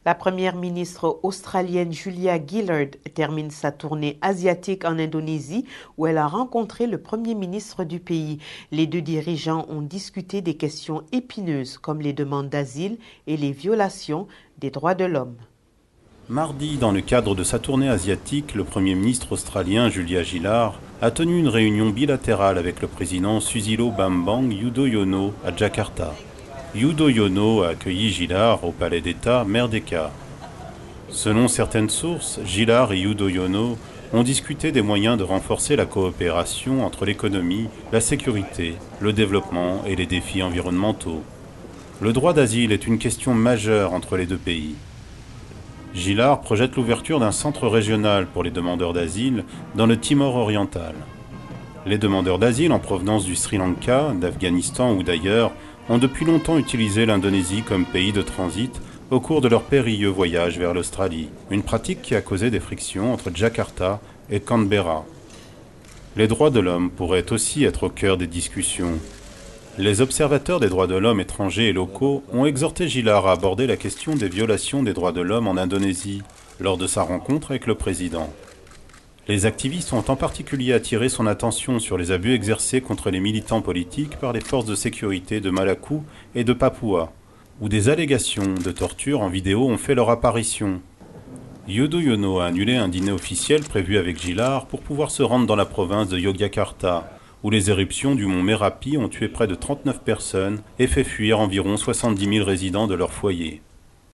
La première ministre australienne Julia Gillard termine sa tournée asiatique en Indonésie où elle a rencontré le premier ministre du pays. Les deux dirigeants ont discuté des questions épineuses comme les demandes d'asile et les violations des droits de l'homme. Mardi, dans le cadre de sa tournée asiatique, le Premier ministre australien Julia Gillard a tenu une réunion bilatérale avec le président Susilo Bambang Yudhoyono à Jakarta. Yudhoyono a accueilli Gillard au palais d'État Merdeka. Selon certaines sources, Gillard et Yudhoyono ont discuté des moyens de renforcer la coopération entre l'économie, la sécurité, le développement et les défis environnementaux. Le droit d'asile est une question majeure entre les deux pays. Gillard projette l'ouverture d'un centre régional pour les demandeurs d'asile dans le Timor oriental. Les demandeurs d'asile en provenance du Sri Lanka, d'Afghanistan ou d'ailleurs ont depuis longtemps utilisé l'Indonésie comme pays de transit au cours de leur périlleux voyage vers l'Australie, une pratique qui a causé des frictions entre Jakarta et Canberra. Les droits de l'homme pourraient aussi être au cœur des discussions. Les observateurs des droits de l'homme étrangers et locaux ont exhorté Gillard à aborder la question des violations des droits de l'homme en Indonésie lors de sa rencontre avec le président. Les activistes ont en particulier attiré son attention sur les abus exercés contre les militants politiques par les forces de sécurité de Maluku et de Papua, où des allégations de torture en vidéo ont fait leur apparition. Yudhoyono a annulé un dîner officiel prévu avec Gillard pour pouvoir se rendre dans la province de Yogyakarta, où les éruptions du mont Merapi ont tué près de 39 personnes et fait fuir environ 70 000 résidents de leur foyer.